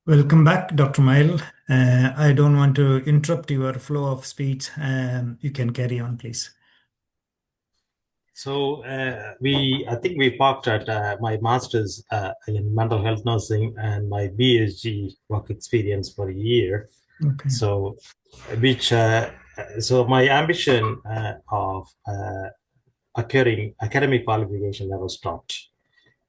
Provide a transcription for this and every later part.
Welcome back, Dr. Mail. I don't want to interrupt your flow of speech. You can carry on, please. I think we parked at my master's in mental health nursing and my BSG work experience for a year. Okay. So, which so my ambition of acquiring academic qualification never stopped.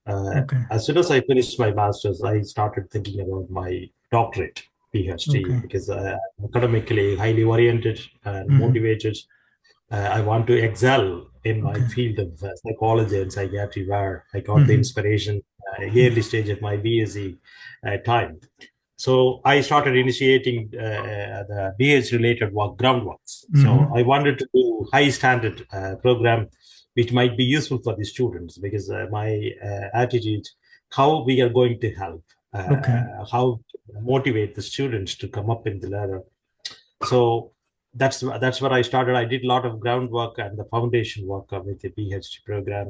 Okay. As soon as I finished my master's, I started thinking about my doctorate, PhD, Okay. because I'm academically highly oriented and Hmm. motivated. I want to excel in my Okay. field of psychology and psychiatry, where I got the Hmm. inspiration early stage of my BSc time. So I started initiating the BS related work, groundworks. So Hmm. I wanted to do high standard program, which might be useful for the students because my attitude, how we are going to help, Okay. how to motivate the students to come up in the ladder. So that's where I started. I did a lot of groundwork and the foundation work with the PhD program,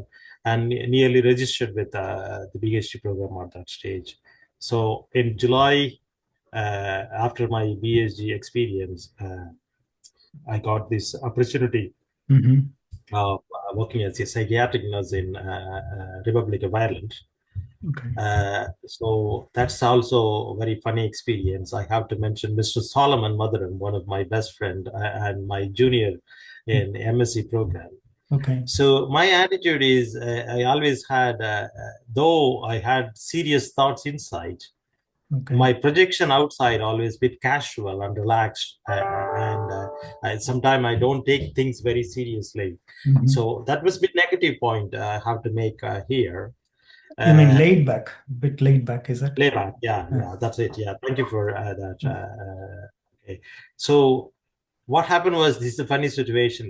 and nearly registered with the PhD program at that stage. So in July, after my PhD experience, I got this opportunity Hmm. of working as a psychiatric nurse in Republic of Ireland. Okay. So that's also a very funny experience. I have to mention Mr. Solomon Motherham, one of my best friend and my junior in MSc program. Okay. So my attitude is I always had, though I had serious thoughts inside, Okay. my projection outside always bit casual and relaxed, and sometimes I don't take things very seriously. Hmm. So that was a bit negative point I have to make here. You mean Uh, laid back, a bit laid back, is it? Playback, yeah, Yeah. yeah, that's it. Yeah, thank you for that. Yeah. Okay, so what happened was this is a funny situation.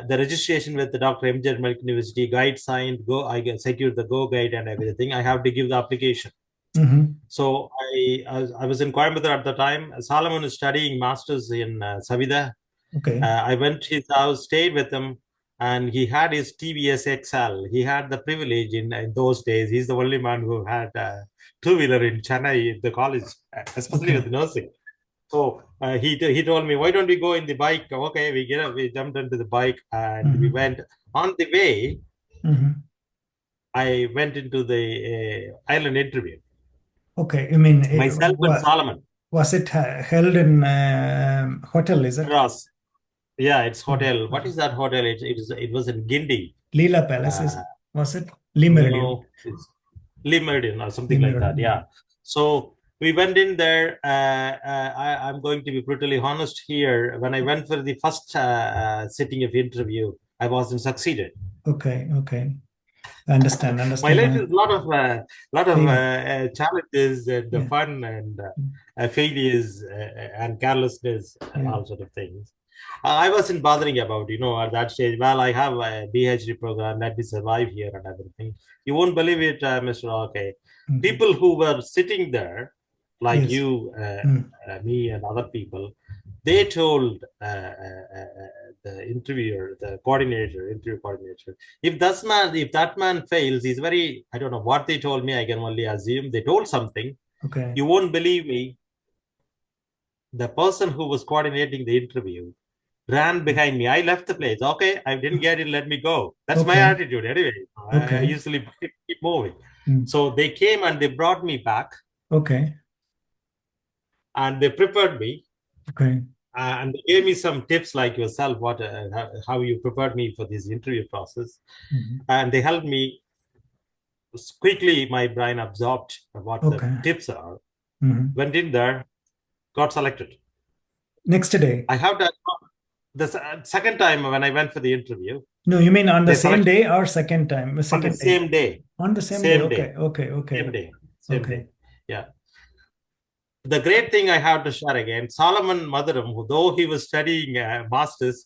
The registration with the Dr. MJ Medical University guide signed, go. I get secured the go guide and everything. I have to give the application. Hmm. So I was in Coimbatore at the time. Solomon is studying masters in Savida. Okay. I went to his house, stayed with him, and he had his TVS XL. He had the privilege in those days. He's the only man who had a two-wheeler in Chennai, the college, especially Okay. with nursing. So he told me, why don't we go in the bike? Okay, we jumped into the bike and we Hmm. went. On the way, Hmm. I went into the island interview. Okay. You mean Myself and what Solomon. was it held in hotel, is it? Ross. Yeah, it's Hmm. hotel. What is that hotel? It was in Gindi. Leela Palace, Uh, was it? Lee Meridian. no, it's Lee Meridian or Lee something like that. Meridian. Yeah. So we went in there. I'm going to be brutally honest here. When I went for the first sitting of interview, I wasn't succeeded. Okay, okay. I understand, My understand. life is a lot of Pain. challenges and the Yeah. fun and failures and carelessness and Yeah. all sort of things. I wasn't bothering about, at that stage. Well, I have a PhD program. Let me survive here and everything. You won't believe it, Mr. Okay. Okay. People who were sitting there, like Yes. you, Mm. me, and other people, they told the interviewer, the coordinator, interview coordinator, if that man fails, he's very, I don't know what they told me. I can only assume they told something. Okay. You won't believe me. The person who was coordinating the interview ran behind me. I left the place. Okay, I didn't get it. Let me go. That's my Okay. attitude anyway. I Okay. usually keep moving. Mm. So they came and they brought me back Okay. and they prepared me Okay. and they gave me some tips like yourself, how you prepared me for this interview process, Mhm. and they helped me quickly. My brain absorbed what the Okay. tips are. Mhm. Went in there, got selected. Next day. I have to the second time when I went for the interview, No, you mean on the they same selected day or second time? on the Second day. same day, On the same day. same day, Okay. Okay. Okay. same day, same day. Okay. Yeah. The great thing I have to share again, Solomon Motherham, who though he was studying masters,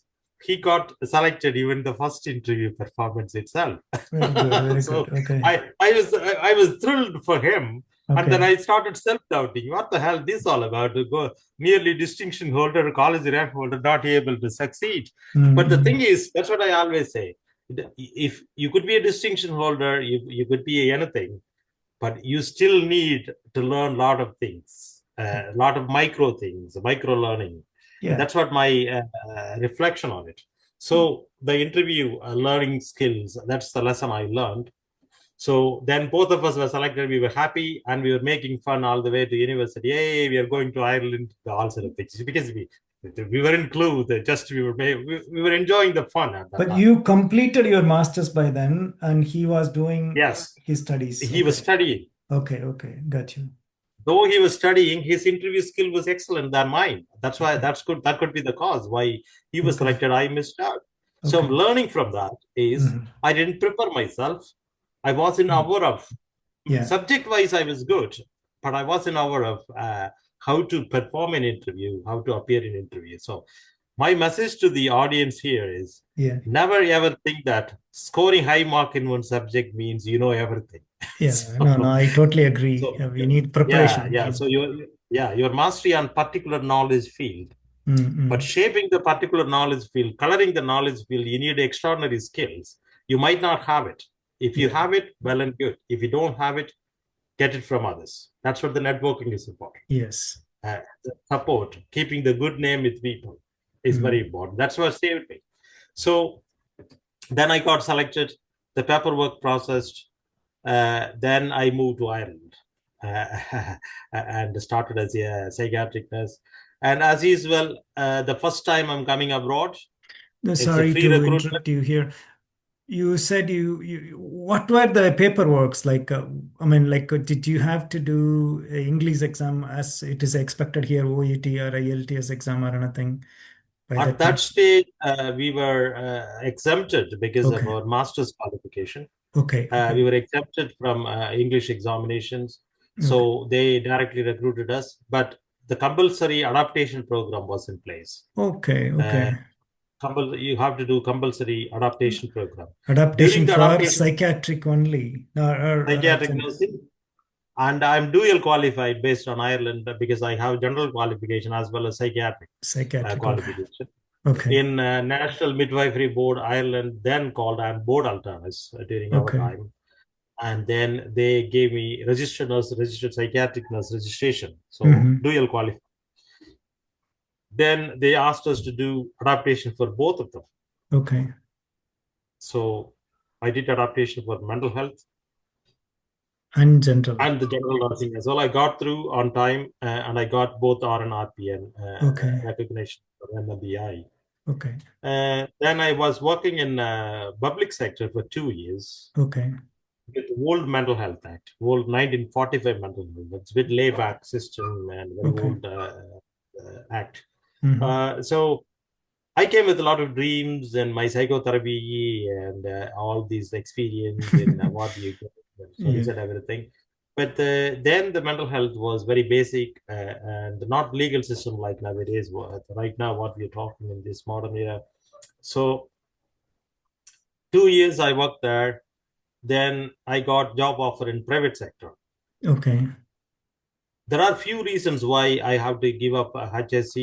he got selected even the first interview performance itself. Very good. Very So good. Okay. I was thrilled for him, and then Okay. I started self doubting. What the hell this all about? To go nearly distinction holder, college rank holder, not able to succeed. But the thing Mm-hmm. is, that's what I always say. If you could be a distinction holder, you could be anything, but you still need to learn a lot of things. a lot of micro things, micro learning. Yeah. That's what my reflection on it. So the interview learning skills, that's the lesson I learned. So then both of us were selected. We were happy and we were making fun all the way to university. Hey, we are going to Ireland. All sort of things because we were in clue. That just we were enjoying the fun at that But time. you completed your master's by then, and he was doing Yes, his studies. he was Okay. studying. Okay. Okay. Got you. Though he was studying, his interview skill was excellent than mine. That's why Okay. that's good. That could be the cause why he was Okay. selected. I missed out. So I'm Okay. learning from that is Hmm. I didn't prepare myself. I was in Hmm. awe of Yeah. subject wise. I was good, but I was in awe of how to perform an interview, how to appear in interview. So my message to the audience here is Yeah. never ever think that scoring high mark in one subject means you know everything. Yeah. No, no, so I totally agree. so We need yeah, preparation. yeah. So your mastery on particular knowledge field, but Mm-hmm. shaping the particular knowledge field, coloring the knowledge field, you need extraordinary skills. You might not have it. If you Yeah. have it, well and good. If you don't have it, get it from others. That's what the networking is about. Yes. The support, keeping the good name with people is very Mm. important. That's what saved me. So then I got selected, the paperwork processed. Then I moved to Ireland and started as a psychiatric nurse. And as usual, the first time I'm coming abroad, No, it's a sorry free to recruitment. interrupt you here. You said what were the paperworks like? I mean, like, did you have to do a English exam as it is expected here, OET or IELTS exam or anything by At that that time? stage, we were exempted because of Okay. our master's qualification. Okay. We Okay. were exempted from English examinations. Okay. So they directly recruited us. But the compulsory adaptation program was in place. Okay. Uh, Okay. you have to do compulsory adaptation program. During Adaptation the for adaptation, psychiatric only, or psychiatric nursing, and I'm dual qualified based on Ireland because I have general qualification as well as psychiatric psychiatric. Okay. qualification. Okay. In National Midwifery Board, Ireland, then called I'm board alternate during our Okay. time. And then they gave me registered nurse, registered psychiatric nurse registration. So Mm-hmm. dual qualified. Then they asked us to do adaptation for both of them. Okay. So I did adaptation for mental health And general. and the general nursing as well. I got through on time and I got both R and RPN Okay. recognition for MBI. Okay. Then I was working in public sector for 2 years Okay. with the old Mental Health Act, old 1945 Mental Health. It's a bit layback system and very Okay. old act. Mm-hmm. So I came with a lot of dreams and my psychotherapy and all these experience in what you get, Yeah. studies and everything. But then the mental health was very basic and not legal system like nowadays. Right now, what we're talking in this modern era. So 2 years I worked there. Then I got job offer in private sector. Okay. There are few reasons why I have to give up HSC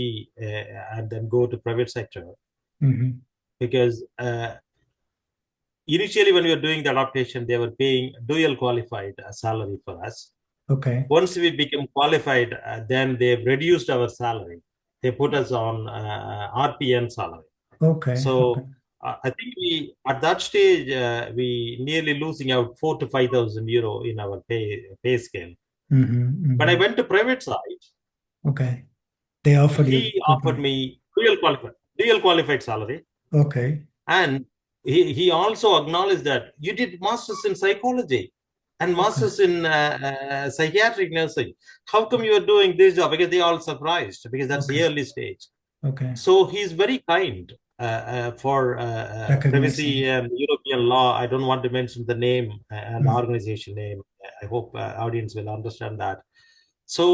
and then go to private sector Mm-hmm. because initially when we were doing the adaptation, they were paying dual qualified salary for us. Okay. Once we became qualified, then they reduced our salary. They put us on RPN salary. Okay. Okay. So I think we at that stage we nearly losing out 4 to 5,000 euro in our pay scale. Mm-hmm. When I Mm-hmm. went to private side, Okay. They offered you he good offered money. me dual qualified salary, Okay. and he also acknowledged that you did masters in psychology and Okay. masters in psychiatric nursing. How come you are doing this job? Because they all surprised because that's the Okay. early stage. Okay. So he's very kind for privacy Recognizing. and European law. I don't want to mention the name and the Mm. organization name. I hope audience will understand that. So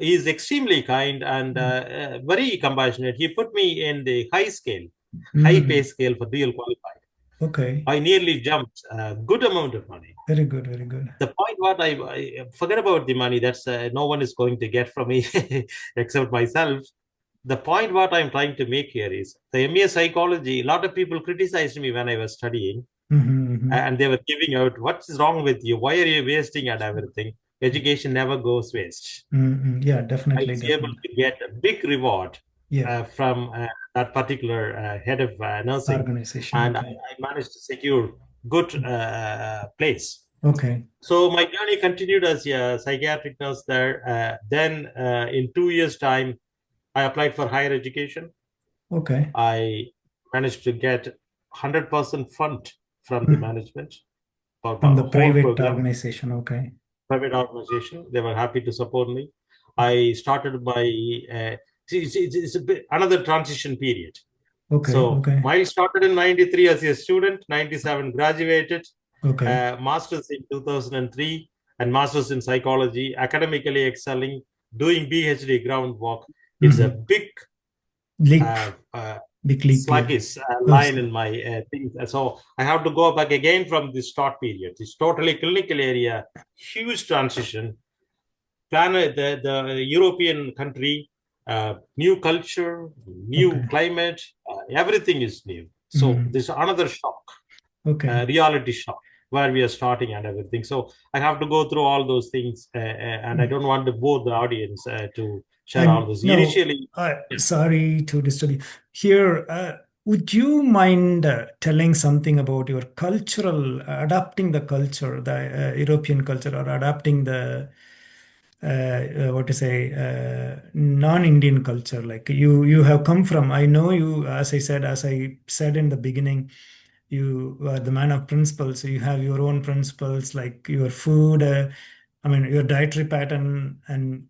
he's extremely kind and Mm. very compassionate. He put me in the high pay Mm. scale for dual qualified. Okay. I nearly jumped a good amount of money. Very good. Very good. The point what I forget about the money. That's no one is going to get from me except myself. The point what I'm trying to make here is the MA psychology. A lot of people criticized me when I was studying, Mm-hmm. Mm-hmm. and they were giving out, "What's wrong with you? Why are you wasting and everything?" education never goes waste. Yeah, I definitely, was able definitely. to get a big reward Yeah, from that particular head of nursing, organization. and Okay. I managed to secure good place. Okay. So my journey continued as a psychiatric nurse there. Then, in 2 years' time, I applied for higher education. Okay. I managed to get 100% fund from the Mm. management for From my the whole private program. organization. Okay. Private organization. They were happy to support me. I started my it's a bit, another transition period. Okay. So Okay. mine started in 93 as a student, 97 graduated, Okay. master's in 2003, and master's in psychology, academically excelling, doing PhD groundwork. It's a Hmm. big Leap. uh, uh, Big leap. Yeah. sluggish Oh, line in my things. So I have to go back again from the start period. It's totally clinical area, huge transition. The European country, new culture, new okay. climate, everything is new. So Mm. this is another shock, Okay. reality shock, where we are starting and everything. So I have to go through all those things, and I Mm. don't want to bore the audience to share all And this. no, Initially, yeah, sorry to disturb you. Here, would you mind telling something about your cultural, adapting the culture, the European culture, or adapting the what to say, non-Indian culture? Like you have come from. I know you, as I said in the beginning, you are the man of principles. So you have your own principles, like your food. I mean, your dietary pattern and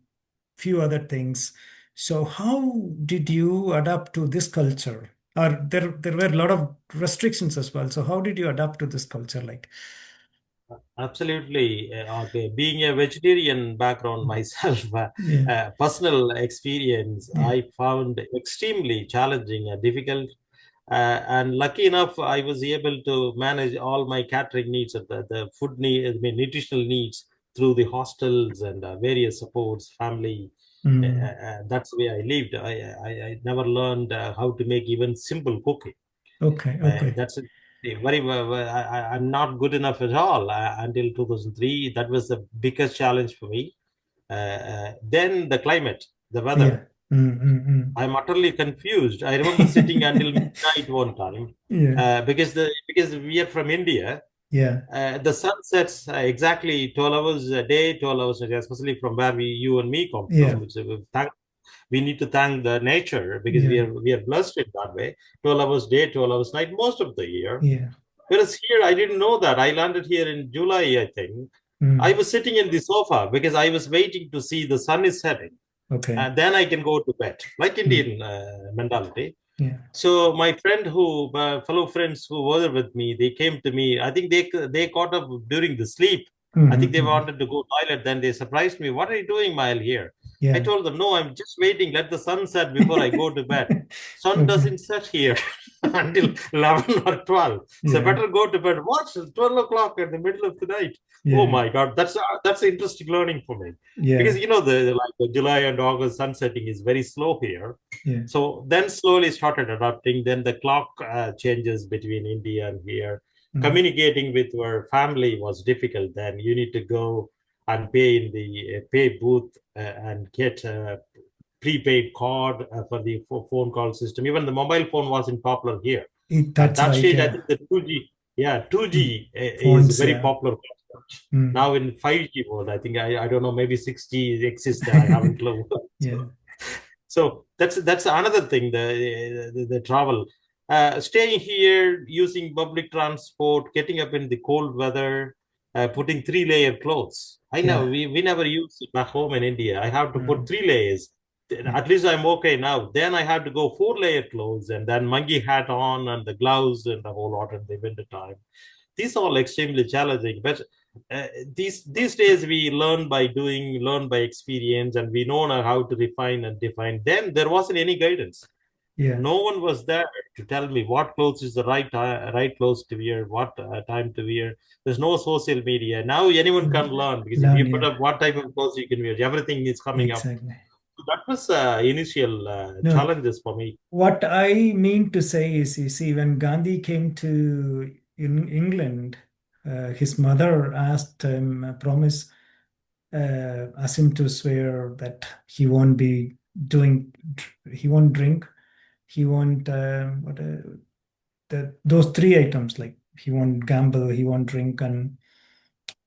few other things. So how did you adapt to this culture? Or there were a lot of restrictions as well. So how did you adapt to this culture? Like, absolutely. Okay. Being a vegetarian background myself, yeah, personal experience, yeah, I found extremely challenging and difficult. And lucky enough, I was able to manage all my catering needs, the food need, I mean, nutritional needs through the hostels and various supports, family. mm, That's the way I lived. I never learned how to make even simple cooking. okay, okay, That's it. Very well. I'm not good enough at all until 2003. That was the biggest challenge for me. Then the climate, the weather. yeah, mm. I'm utterly confused. I remember sitting until midnight one time Yeah, because we are from India. yeah, The sun sets exactly 12 hours a day, 12 hours a day, especially from where you and me come from. yeah, We need to thank the nature because yeah, we are blessed in that way. 12 hours day, 12 hours night, most of the year. yeah, Whereas here, I didn't know that. I landed here in July, I think. I mm, was sitting in the sofa because I was waiting to see the sun is setting, okay, and then I can go to bed, like mm, Indian mentality. yeah, So my fellow friends who were with me, they came to me. I think they caught up during the sleep. I think they mm. wanted to go toilet. Then they surprised me. What are you doing, Mile here? I Yeah. told them, no, I'm just waiting. Let the sun set before I go to bed. Sun Okay, doesn't set here until 11 or 12. So yeah, better go to bed. What? 12 o'clock in the middle of the night. Oh yeah, my God. That's interesting learning for me. Because yeah, you know the July and August sun setting is very slow here. yeah, So then slowly started adapting. Then the clock changes between India and here. mm. Communicating with our family was difficult. Then you need to go and pay in the pay booth and get a prepaid card for the phone call system. Even the mobile phone wasn't popular here. At That's that right. stage, I Yeah. think the 2G, yeah, Mm. 2G is Phones. very Yeah. popular. Mm. Now in 5G world, I think I don't know, maybe 6G exists. I haven't clue. Yeah. So that's another thing, the travel. Staying here, using public transport, getting up in the cold weather, putting three-layer clothes. I know Yeah. we never use it back home in India. I have to put Mm. three layers. Yeah. At least I'm okay now. Then I had to go four-layer clothes and then monkey hat on and the gloves and the whole lot in the winter time. These are all extremely challenging, but these days we learn by doing, learn by experience, and we know now how to refine and define. Then there wasn't any guidance. Yeah. No one was there to tell me what clothes is the right clothes to wear, what time to wear. There's no social media now. Anyone can Mm. learn because if Learn. you put Yeah. up what type of clothes you can wear, everything is coming up. Exactly. That was initial No. challenges for me. What I mean to say is, you see, when Gandhi came to in England, his mother asked him a promise. asked him to swear that he won't be doing, he won't drink, he won't, those three items, like he won't gamble, he won't drink, and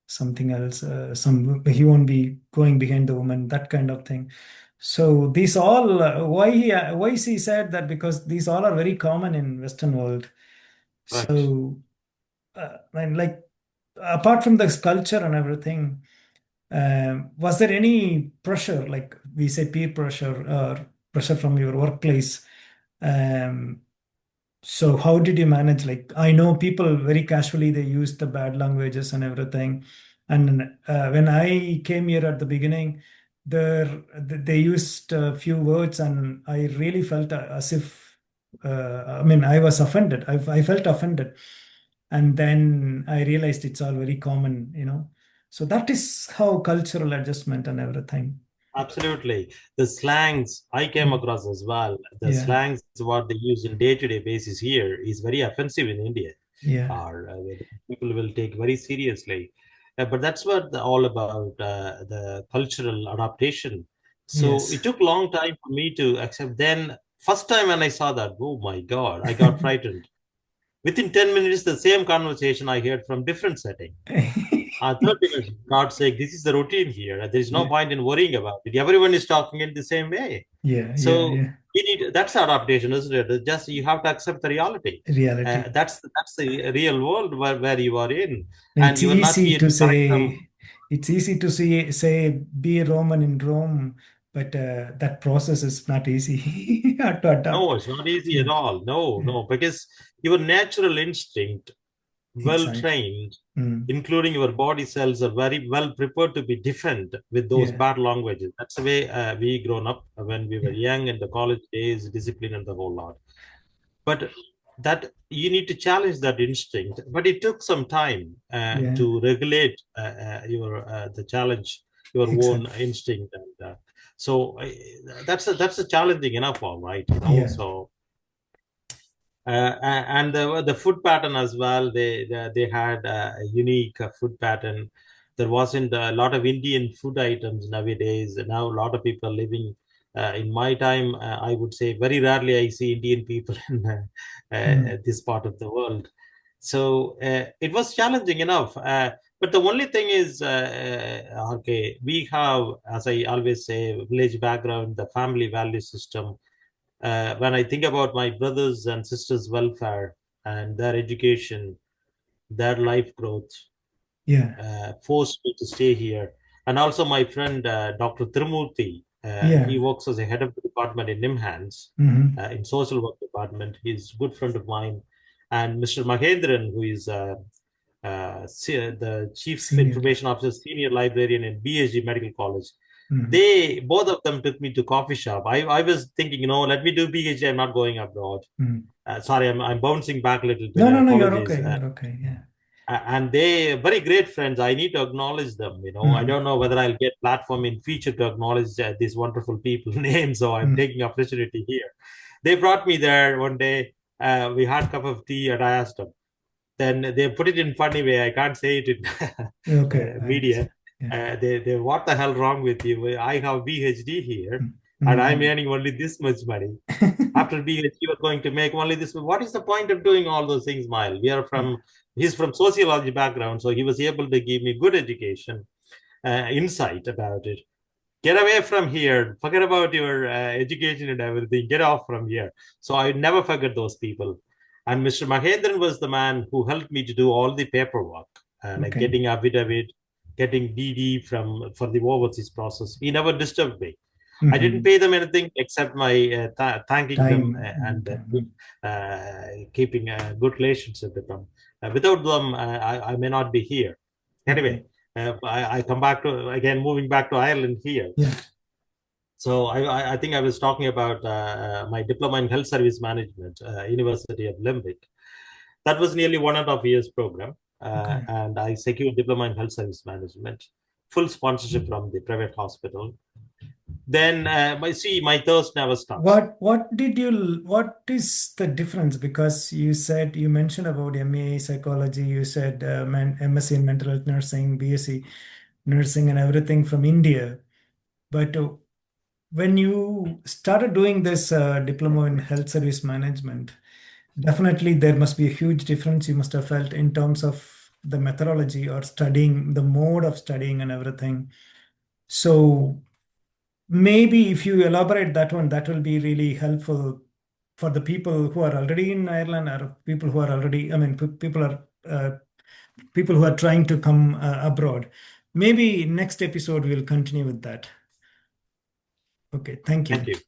something else, he won't be going behind the woman, that kind of thing. So these all, why is he said that? Because these all are very common in Western world. Correct. So, and like, apart from this culture and everything, was there any pressure, like we say peer pressure or pressure from your workplace? Um, so how did you manage? Like, I know people very casually they use the bad languages and everything. And when I came here at the beginning, they used a few words, and I really felt as if, I mean, I was offended. I felt offended. And then I realized it's all very common, you know. So that is how cultural adjustment and everything. Absolutely. The slangs I came Mm. across as well, the Yeah, slangs what they use in day-to-day basis here is very offensive in India, yeah, or people will take very seriously. But that's what all about the cultural adaptation. So yes. it took a long time for me to accept. Then first time when I saw that, oh my God, I got frightened. Within 10 minutes, the same conversation I heard from different setting. 30 minutes, God sake, this is the routine here. There is no Yeah, point in worrying about it. Everyone is talking in the same way. yeah, yeah, So yeah. we need that's adaptation, isn't it? Just you have to accept the reality. Reality. That's the real world where you are in, and It's you are not easy here to to correct them. say, it's easy to say be a Roman in Rome, but that process is not easy to adapt. No, it's not easy at Yeah, all. No, yeah, no, because your natural instinct, well exactly. trained, Mm, including your body cells, are very well prepared to be different with those yeah, bad languages. That's the way we grown up when we were yeah, young in the college days, discipline and the whole lot. But that you need to challenge that instinct. But it took some time yeah, to regulate your the challenge your own exactly. instinct, and so that's a challenging enough, all right, you know. Yeah, So and the food pattern as well. They had a unique food pattern. There wasn't a lot of Indian food items nowadays. Now a lot of people are living. In my time, I would say very rarely I see Indian people in mm, this part of the world. So it was challenging enough. But the only thing is, okay, we have, as I always say, village background, the family value system. When I think about my brothers and sisters' welfare and their education, their life growth, yeah, forced me to stay here. And also my friend, Dr. Trimurti, he yeah. works as a head of the department in NIMHANS, Hmm. in social work department. He's a good friend of mine. And Mr. Mahendran, who is the chief Senior. information officer, senior librarian in BSG Medical College. Hmm. They both of them took me to coffee shop. I was thinking, let me do PhD. I'm not going abroad. Mm. Sorry, I'm bouncing back a little bit. No, I no, no, you're apologize. okay. You're okay. Yeah. And they very great friends. I need to acknowledge them. I Mm, don't know whether I'll get platform in future to acknowledge these wonderful people names. So I'm mm. taking opportunity here. They brought me there one day. We had a cup of tea, and I asked them. Then they put it in funny way. I can't say it in Okay. media. Yeah. What the hell wrong with you? I have PhD here, Mm, and I'm mm. earning only this much money. After PhD, you are going to make only this. What is the point of doing all those things, Mile? Yeah. He's from sociology background, so he was able to give me good education, insight about it. Get away from here. Forget about your education and everything. Get off from here. So I never forget those people. And Mr. Mahendran was the man who helped me to do all the paperwork, like Okay. getting affidavit, getting DD for the overseas process. He never disturbed me. I didn't Hmm. pay them anything except my thanking them Time. and Time. keeping a good relationship with them. Without them, I may not be here. Okay. Anyway, I come back to again moving back to Ireland here. Yeah. So I think I was talking about my diploma in health service management, University of Limerick. That was nearly 1.5 years program, Okay. and I secured diploma in health service management, full sponsorship from the private hospital. Then my thirst never stops. What is the difference? Because you said, you mentioned about MA psychology, you said MSc in mental health nursing, BSc. nursing and everything from India. But when you started doing this diploma in health service management, definitely there must be a huge difference you must have felt in terms of the methodology or studying, the mode of studying and everything. So maybe if you elaborate that one, that will be really helpful for the people who are already in Ireland or people who are already, I mean, people who are trying to come abroad. Maybe next episode we'll continue with that. Okay, thank Thank you. you.